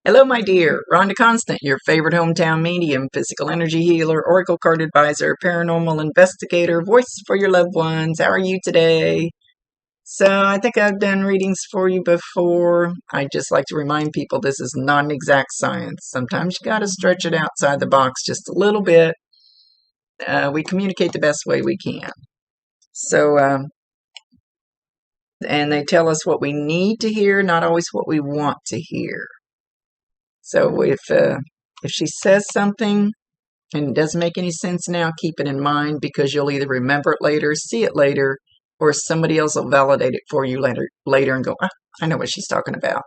Hello, my dear. Rhonda Constant, your favorite hometown medium, physical energy healer, oracle card advisor, paranormal investigator, voice for your loved ones. How are you today? So, I think I've done readings for you before. I just like to remind people this is not an exact science. Sometimes you got to stretch it outside the box just a little bit. We communicate the best way we can. So, and they tell us what we need to hear, not always what we want to hear. So if she says something and it doesn't make any sense now, keep it in mind because you'll either remember it later, see it later, or somebody else will validate it for you later and go, I know what she's talking about.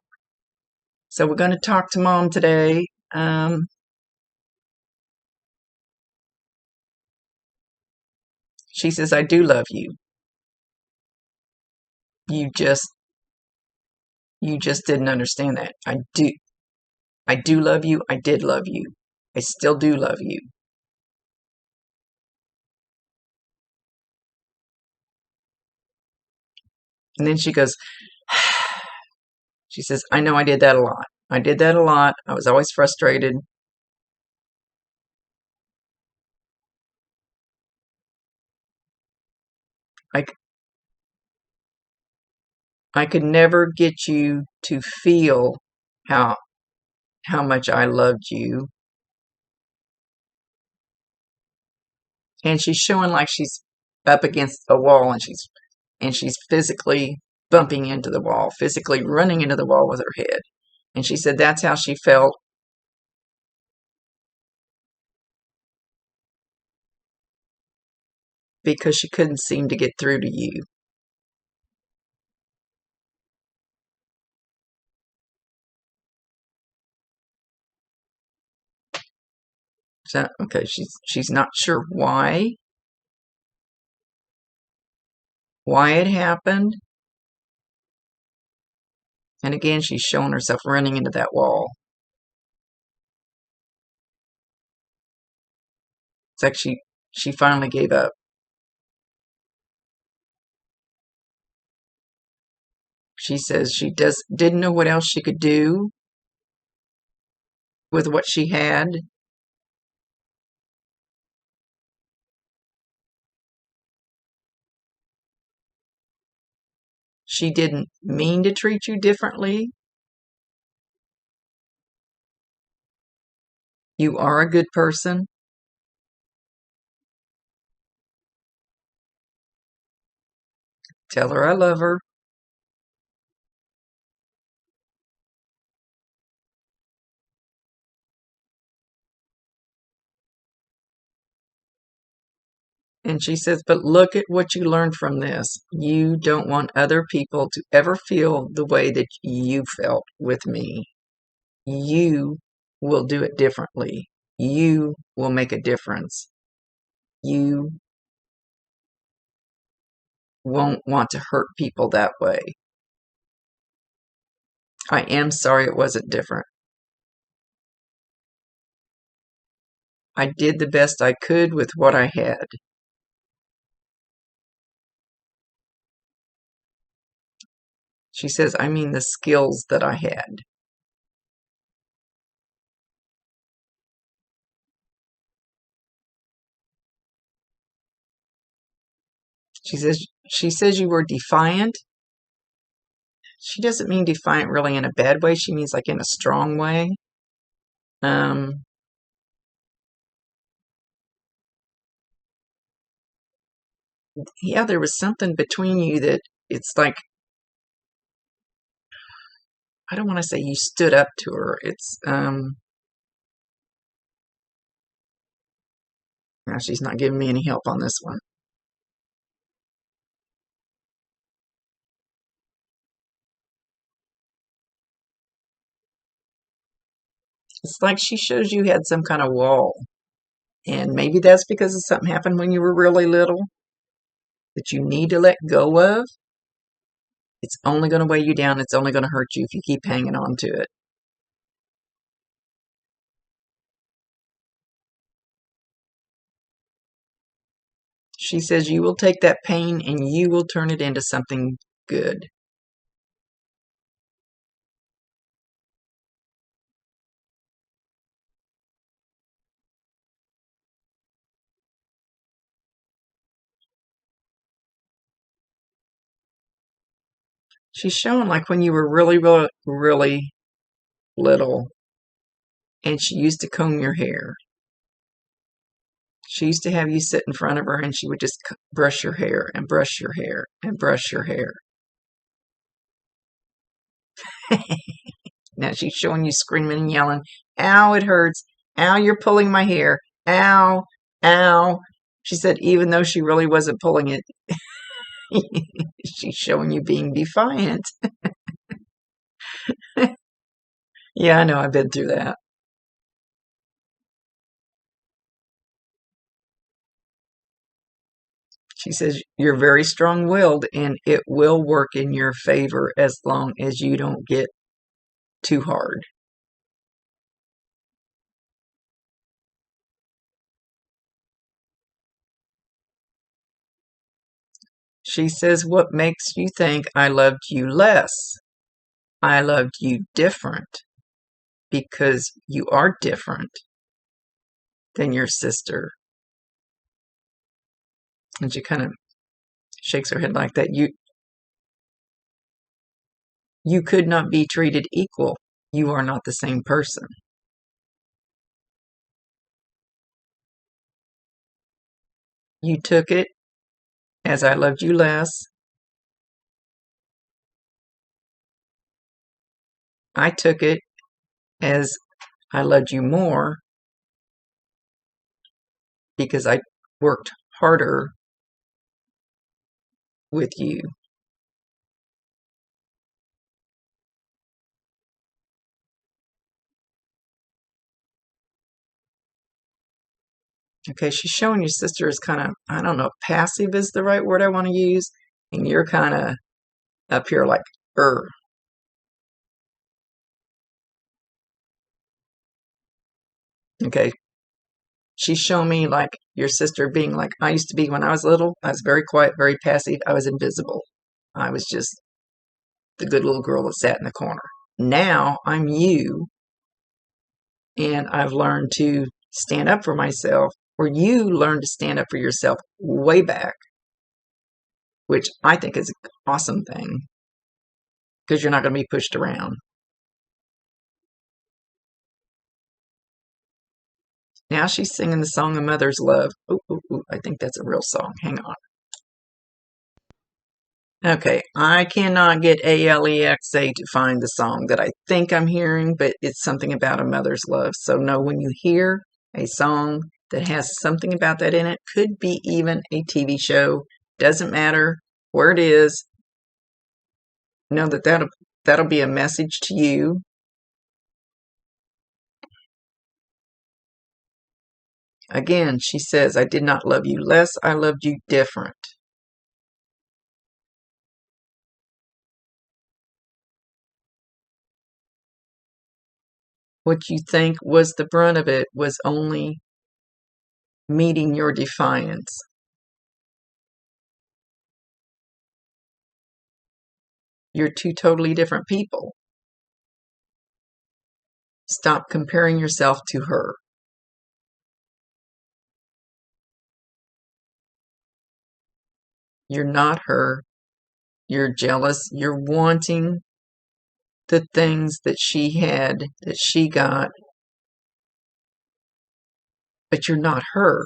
So we're going to talk to Mom today. She says, I do love you. You just didn't understand that. I do love you. I did love you. I still do love you. And then she goes, she says, I know I did that a lot. I did that a lot. I was always frustrated. I could never get you to feel how much I loved you. And she's showing like she's up against a wall and she's physically bumping into the wall, physically running into the wall with her head. And she said that's how she felt because she couldn't seem to get through to you. So okay, she's not sure why it happened. And again, she's showing herself running into that wall. It's like she finally gave up. She says she didn't know what else she could do with what she had. She didn't mean to treat you differently. You are a good person. Tell her I love her. And she says, but look at what you learned from this. You don't want other people to ever feel the way that you felt with me. You will do it differently. You will make a difference. You won't want to hurt people that way. I am sorry it wasn't different. I did the best I could with what I had. She says, I mean the skills that I had. She says you were defiant. She doesn't mean defiant really in a bad way. She means like in a strong way. Yeah, there was something between you that it's like, I don't want to say you stood up to her. It's, now she's not giving me any help on this one. It's like she shows you had some kind of wall. And maybe that's because of something happened when you were really little that you need to let go of. It's only going to weigh you down. It's only going to hurt you if you keep hanging on to it. She says you will take that pain and you will turn it into something good. She's showing like when you were really, really, really little and she used to comb your hair. She used to have you sit in front of her and she would just brush your hair and brush your hair and brush your hair. Now she's showing you screaming and yelling, ow, it hurts. Ow, you're pulling my hair. Ow, ow. She said even though she really wasn't pulling it, she's showing you being defiant. Yeah, I know, I've been through that. She says you're very strong-willed and it will work in your favor as long as you don't get too hard. She says, what makes you think I loved you less? I loved you different because you are different than your sister. And she kind of shakes her head like that. You could not be treated equal. You are not the same person. You took it as I loved you less. I took it as I loved you more because I worked harder with you. Okay, she's showing your sister is kind of, I don't know, passive is the right word I want to use. And you're kind of up here like, Okay, she's shown me like your sister being like, I used to be when I was little. I was very quiet, very passive. I was invisible. I was just the good little girl that sat in the corner. Now I'm you, and I've learned to stand up for myself, where you learned to stand up for yourself way back, which I think is an awesome thing because you're not going to be pushed around. Now she's singing the song of Mother's Love. Ooh, ooh, ooh, I think that's a real song. Hang on. Okay, I cannot get Alexa to find the song that I think I'm hearing, but it's something about a mother's love. So know when you hear a song that has something about that in it, could be even a TV show, doesn't matter where it is, know that that'll be a message to you. Again, she says, I did not love you less, I loved you different. What you think was the brunt of it was only meeting your defiance. You're two totally different people. Stop comparing yourself to her. You're not her. You're jealous. You're wanting the things that she had, that she got, but you're not her.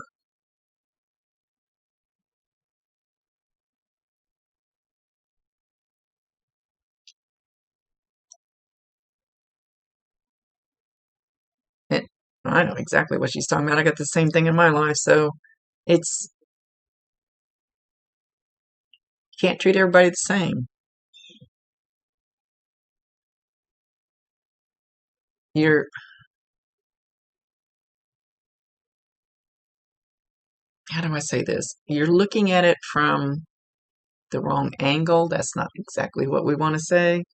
And I know exactly what she's talking about. I got the same thing in my life, so it's you can't treat everybody the same. You're how do I say this? You're looking at it from the wrong angle. That's not exactly what we want to say.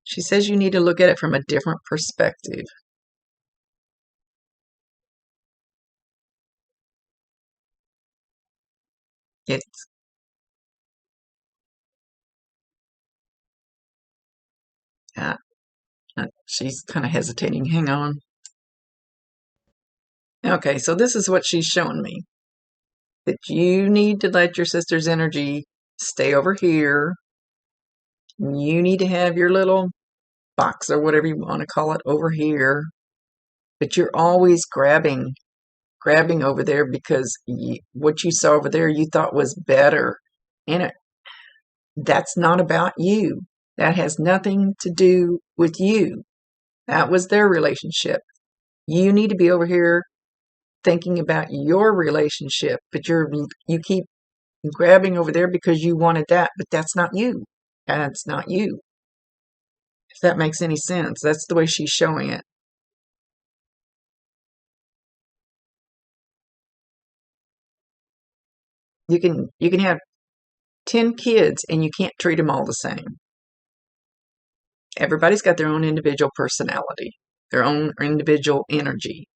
She says you need to look at it from a different perspective. It's she's kind of hesitating. Hang on. Okay, so this is what she's showing me. That you need to let your sister's energy stay over here. You need to have your little box or whatever you want to call it over here. But you're always grabbing over there because what you saw over there you thought was better. And that's not about you. That has nothing to do with you. That was their relationship. You need to be over here thinking about your relationship, but you keep grabbing over there because you wanted that, but that's not you. That's not you. If that makes any sense, that's the way she's showing it. You can have 10 kids and you can't treat them all the same. Everybody's got their own individual personality, their own individual energy.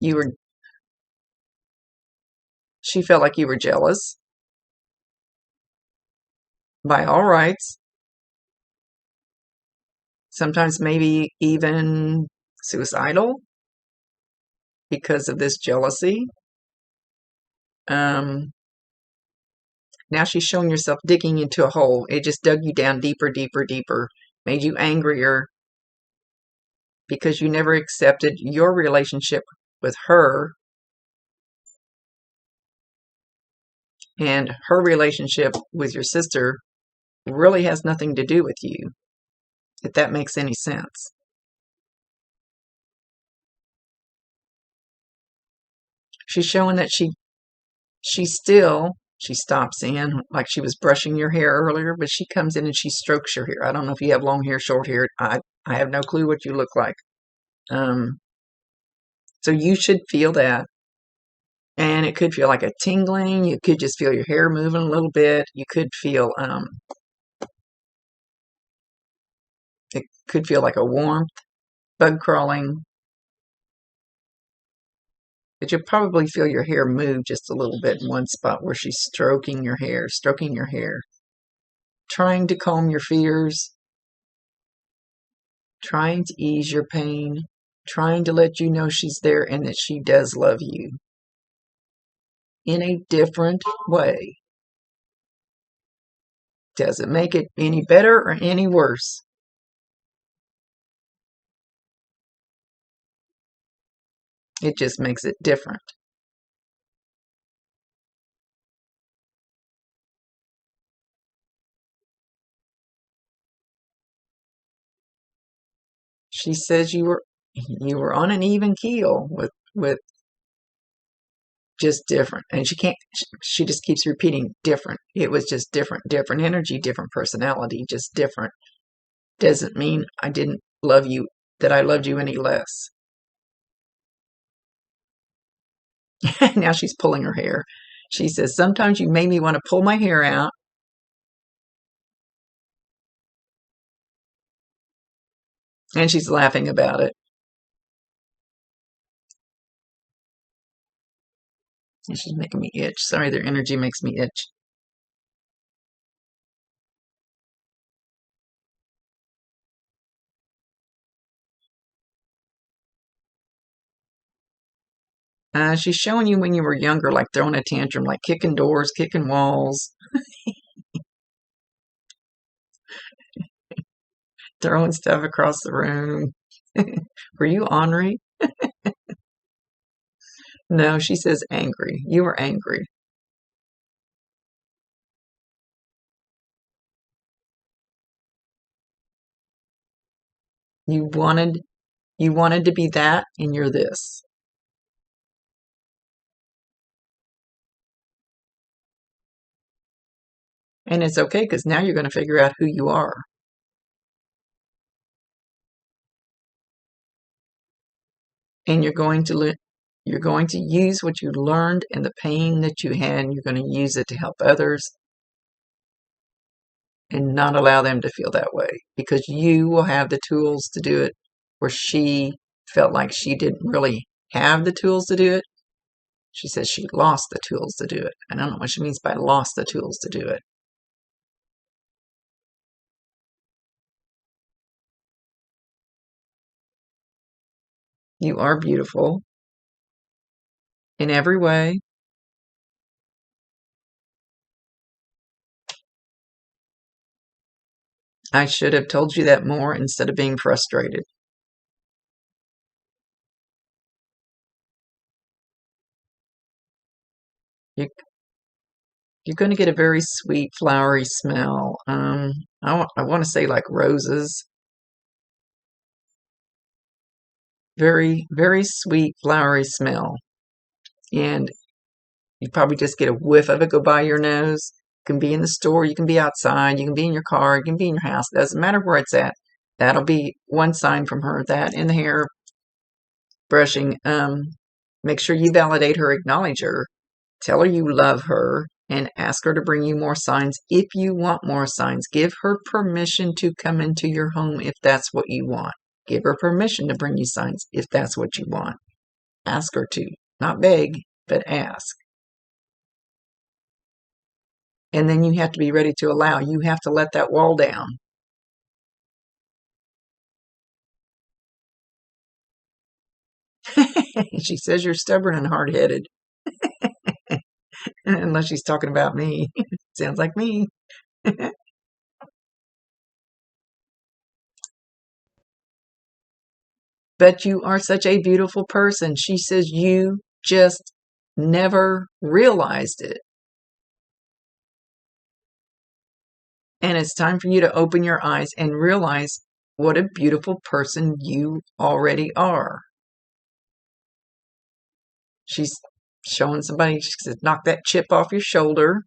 You were She felt like you were jealous by all rights, sometimes maybe even suicidal because of this jealousy. Now she's showing yourself digging into a hole. It just dug you down deeper, deeper, deeper, made you angrier because you never accepted your relationship with her, and her relationship with your sister really has nothing to do with you, if that makes any sense. She's showing that she stops in like she was brushing your hair earlier, but she comes in and she strokes your hair. I don't know if you have long hair, short hair. I have no clue what you look like. So you should feel that. And it could feel like a tingling. You could just feel your hair moving a little bit. You could feel it could feel like a warmth, bug crawling. But you'll probably feel your hair move just a little bit in one spot where she's stroking your hair, trying to calm your fears, trying to ease your pain, trying to let you know she's there and that she does love you in a different way. Does it make it any better or any worse? It just makes it different. She says you were on an even keel with just different, and she just keeps repeating different. It was just different energy, different personality, just different. Doesn't mean I didn't love you, that I loved you any less. Now she's pulling her hair. She says, sometimes you made me want to pull my hair out. And she's laughing about it. And she's making me itch. Sorry, their energy makes me itch. She's showing you when you were younger, like throwing a tantrum, like kicking doors, kicking walls, throwing stuff across the room. Were you ornery? No, she says angry. You were angry. You wanted to be that, and you're this. And it's okay because now you're going to figure out who you are. And you're going to use what you learned and the pain that you had, and you're going to use it to help others and not allow them to feel that way, because you will have the tools to do it where she felt like she didn't really have the tools to do it. She says she lost the tools to do it. I don't know what she means by lost the tools to do it. You are beautiful in every way. I should have told you that more instead of being frustrated. You, you're going to get a very sweet, flowery smell. I want to say like roses. Very, very sweet, flowery smell. And you probably just get a whiff of it go by your nose. You can be in the store, you can be outside, you can be in your car, you can be in your house. Doesn't matter where it's at. That'll be one sign from her. That in the hair brushing. Make sure you validate her, acknowledge her, tell her you love her, and ask her to bring you more signs if you want more signs. Give her permission to come into your home if that's what you want. Give her permission to bring you signs if that's what you want. Ask her to. Not beg, but ask. And then you have to be ready to allow. You have to let that wall down. She says you're stubborn and hard-headed. Unless she's talking about me. Sounds like me. But you are such a beautiful person. She says you just never realized it. And it's time for you to open your eyes and realize what a beautiful person you already are. She's showing somebody, she says, knock that chip off your shoulder.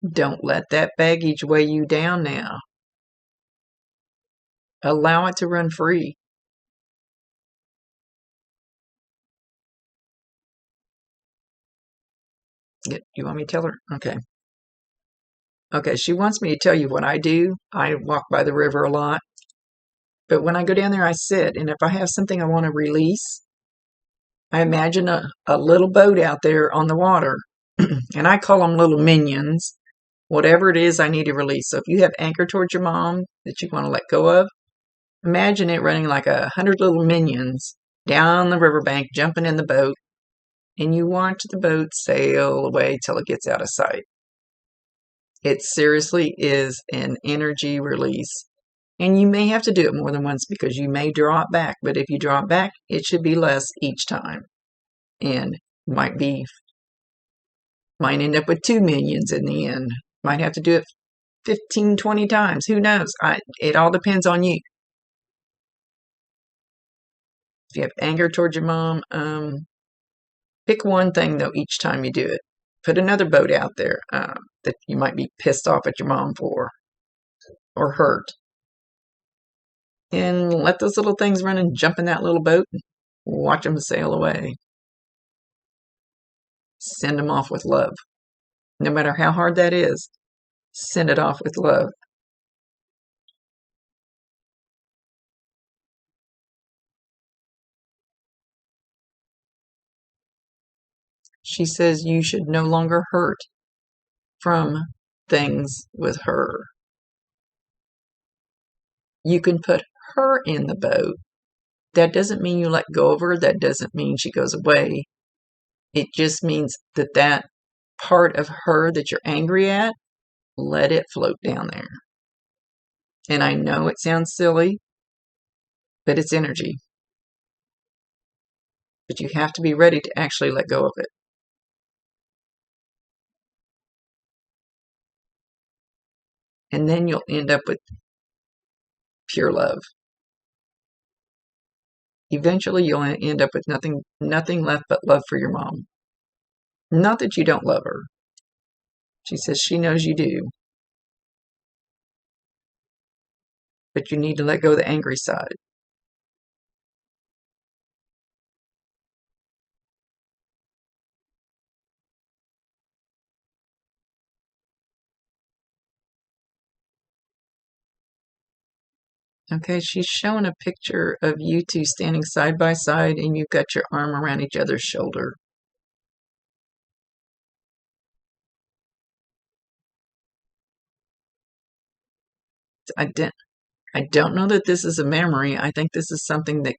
Don't let that baggage weigh you down now. Allow it to run free. You want me to tell her? Okay. Okay, she wants me to tell you what I do. I walk by the river a lot. But when I go down there, I sit. And if I have something I want to release, I imagine a little boat out there on the water. And I call them little minions. Whatever it is I need to release. So if you have anger towards your mom that you want to let go of, imagine it running like 100 little minions down the riverbank, jumping in the boat. And you watch the boat sail away till it gets out of sight. It seriously is an energy release. And you may have to do it more than once because you may draw it back. But if you draw it back, it should be less each time. And might end up with 2 minions in the end. Might have to do it 15, 20 times. Who knows? It all depends on you. If you have anger towards your mom, pick one thing, though, each time you do it. Put another boat out there that you might be pissed off at your mom for or hurt. And let those little things run and jump in that little boat and watch them sail away. Send them off with love. No matter how hard that is, send it off with love. She says you should no longer hurt from things with her. You can put her in the boat. That doesn't mean you let go of her. That doesn't mean she goes away. It just means that part of her that you're angry at, let it float down there. And I know it sounds silly, but it's energy. But you have to be ready to actually let go of it. And then you'll end up with pure love. Eventually, you'll end up with nothing left but love for your mom. Not that you don't love her. She says she knows you do. But you need to let go of the angry side. Okay, she's showing a picture of you two standing side by side and you've got your arm around each other's shoulder. I don't know that this is a memory. I think this is something that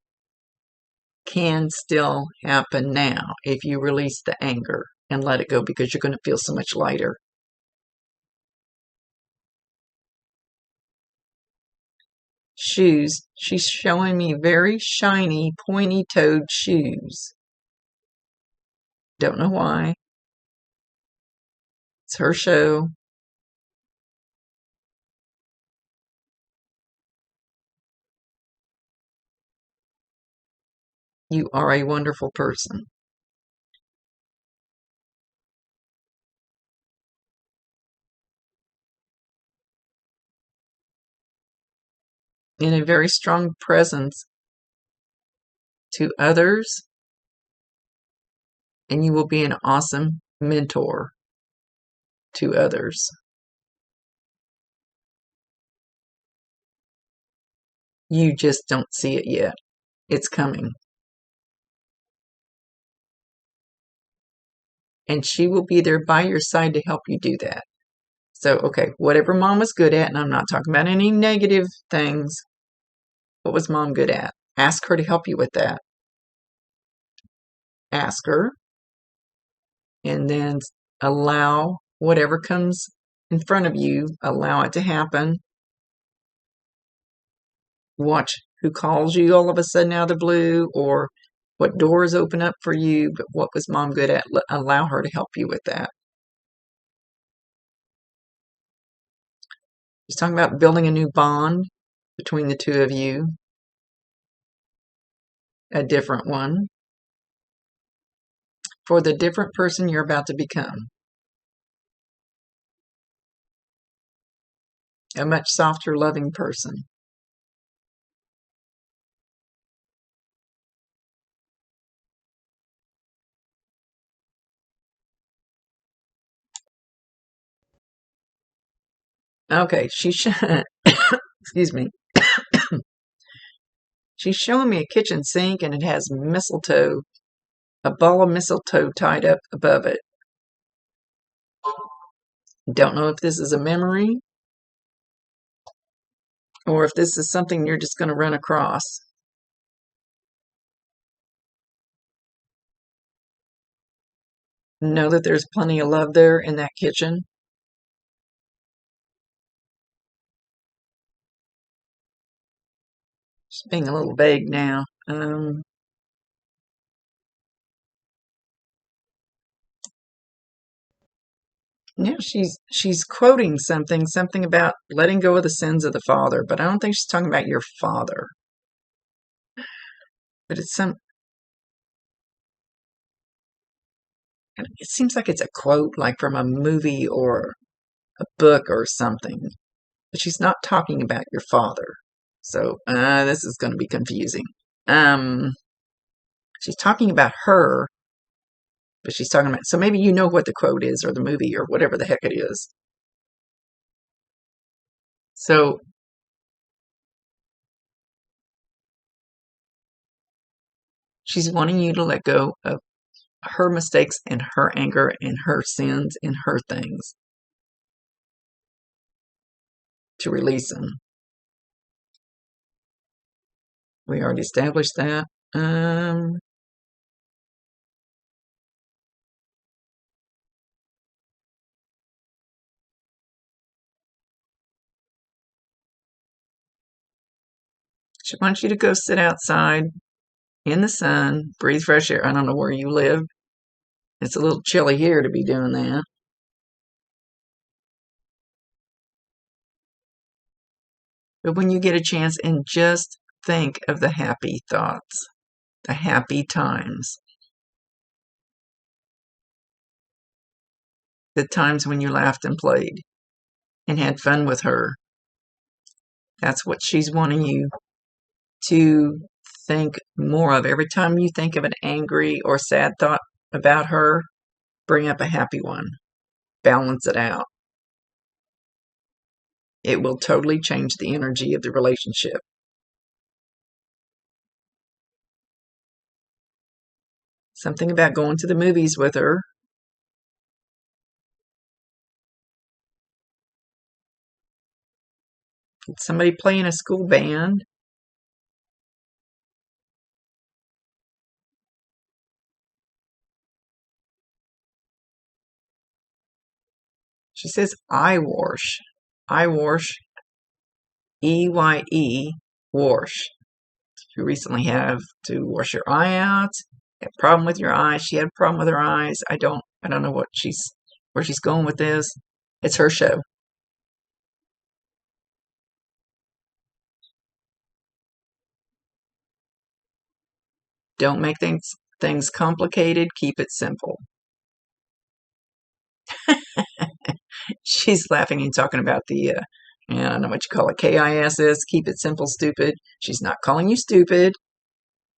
can still happen now if you release the anger and let it go because you're going to feel so much lighter. shoes. She's showing me very shiny, pointy-toed shoes. Don't know why. It's her show. You are a wonderful person. In a very strong presence to others, and you will be an awesome mentor to others. You just don't see it yet. It's coming. And she will be there by your side to help you do that. So, okay, whatever mom was good at, and I'm not talking about any negative things, what was mom good at? Ask her to help you with that. Ask her, and then allow whatever comes in front of you, allow it to happen. Watch who calls you all of a sudden out of the blue, or what doors open up for you, but what was mom good at? Allow her to help you with that. She's talking about building a new bond between the two of you, a different one, for the different person you're about to become. A much softer, loving person. Okay, excuse me. She's showing me a kitchen sink, and it has mistletoe, a ball of mistletoe tied up above it. Don't know if this is a memory or if this is something you're just going to run across. Know that there's plenty of love there in that kitchen. Just being a little vague now. Yeah, she's quoting something about letting go of the sins of the father, but I don't think she's talking about your father. But it seems like it's a quote, like from a movie or a book or something. But she's not talking about your father. So this is going to be confusing. She's talking about her, but she's talking about, so maybe you know what the quote is, or the movie, or whatever the heck it is. So she's wanting you to let go of her mistakes and her anger and her sins and her things, to release them. We already established that. She wants you to go sit outside in the sun, breathe fresh air. I don't know where you live. It's a little chilly here to be doing that. But when you get a chance, and just think of the happy thoughts, the happy times, the times when you laughed and played and had fun with her. That's what she's wanting you to think more of. Every time you think of an angry or sad thought about her, bring up a happy one. Balance it out. It will totally change the energy of the relationship. Something about going to the movies with her. Somebody playing a school band. She says, I wash. I wash, EYE, wash. You recently have to wash your eye out. Have a problem with your eyes. She had a problem with her eyes. I don't know where she's going with this. It's her show. Don't make things complicated. Keep it simple. She's laughing and talking about the I don't know what you call it, KISS. Keep it simple, stupid. She's not calling you stupid.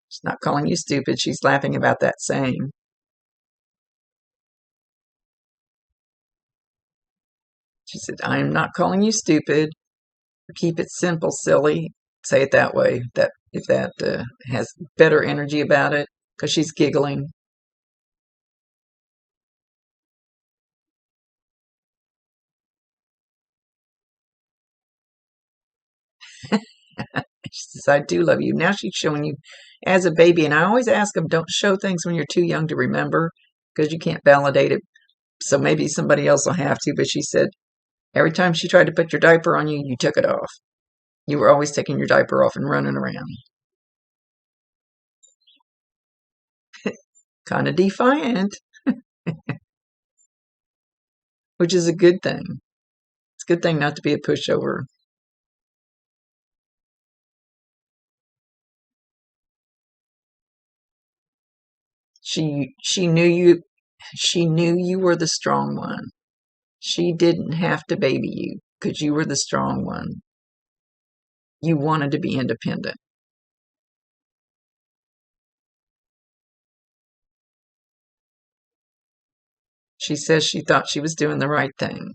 She's not calling you stupid. She's laughing about that saying. She said, I am not calling you stupid. Keep it simple, silly. Say it that way. That if that has better energy about it, because she's giggling. She says, I do love you. Now she's showing you as a baby. And I always ask them, don't show things when you're too young to remember because you can't validate it. So maybe somebody else will have to. But she said, every time she tried to put your diaper on you, you took it off. You were always taking your diaper off and running around. Kind of defiant, which is a good thing. It's a good thing not to be a pushover. She knew you were the strong one. She didn't have to baby you because you were the strong one. You wanted to be independent. She says she thought she was doing the right thing.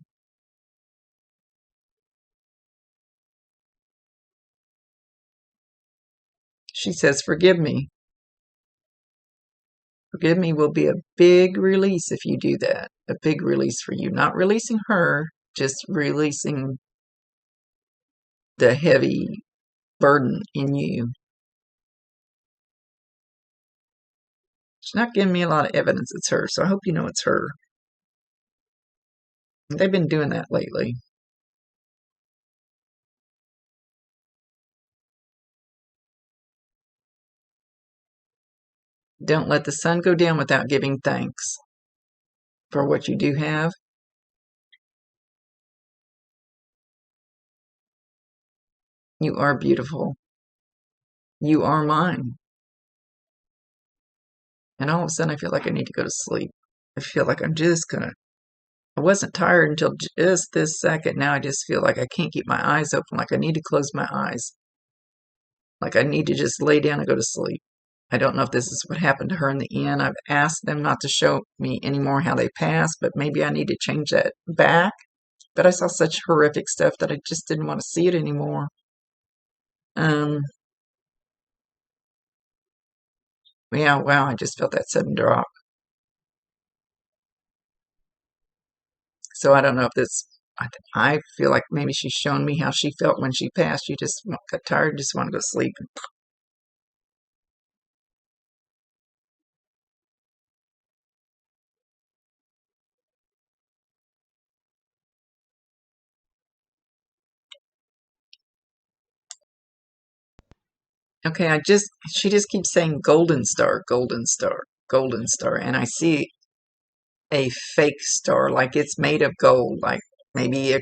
She says, forgive me. Forgive me will be a big release if you do that. A big release for you. Not releasing her, just releasing the heavy burden in you. She's not giving me a lot of evidence it's her, so I hope you know it's her. They've been doing that lately. Don't let the sun go down without giving thanks for what you do have. You are beautiful. You are mine. And all of a sudden, I feel like I need to go to sleep. I feel like I'm just gonna. I wasn't tired until just this second. Now I just feel like I can't keep my eyes open. Like I need to close my eyes. Like I need to just lay down and go to sleep. I don't know if this is what happened to her in the end. I've asked them not to show me anymore how they passed, but maybe I need to change that back. But I saw such horrific stuff that I just didn't want to see it anymore. Um, yeah, wow, I just felt that sudden drop. So I don't know if this, I feel like maybe she's shown me how she felt when she passed. You just got tired, just want to go to sleep. Okay, she just keeps saying golden star, golden star, golden star. And I see a fake star, like it's made of gold, like maybe a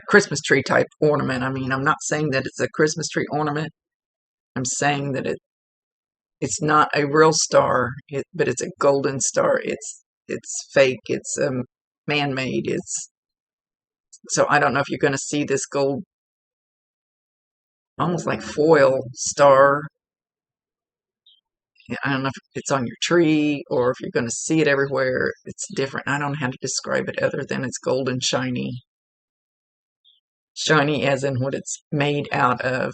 Christmas tree type ornament. I mean, I'm not saying that it's a Christmas tree ornament. I'm saying that it's not a real star, but it's a golden star. It's fake. It's man-made. It's so I don't know if you're going to see this gold, almost like foil star. I don't know if it's on your tree or if you're going to see it everywhere. It's different. I don't know how to describe it other than it's golden shiny. Shiny as in what it's made out of.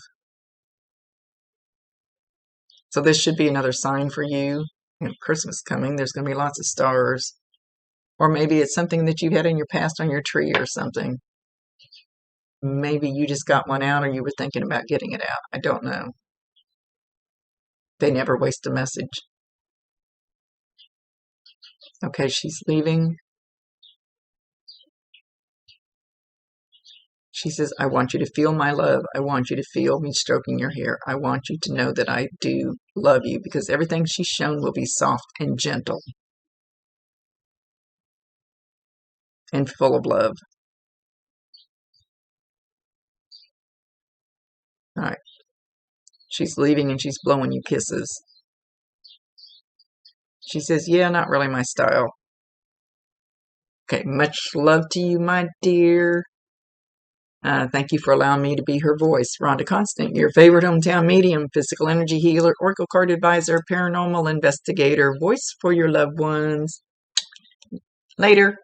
So this should be another sign for you. You know, Christmas coming, there's going to be lots of stars. Or maybe it's something that you had in your past on your tree or something. Maybe you just got one out or you were thinking about getting it out. I don't know. They never waste a message. Okay, she's leaving. She says, I want you to feel my love. I want you to feel me stroking your hair. I want you to know that I do love you, because everything she's shown will be soft and gentle and full of love. All right. She's leaving and she's blowing you kisses. She says, yeah, not really my style. Okay, much love to you, my dear. Thank you for allowing me to be her voice. Rhonda Constant, your favorite hometown medium, physical energy healer, oracle card advisor, paranormal investigator, voice for your loved ones. Later.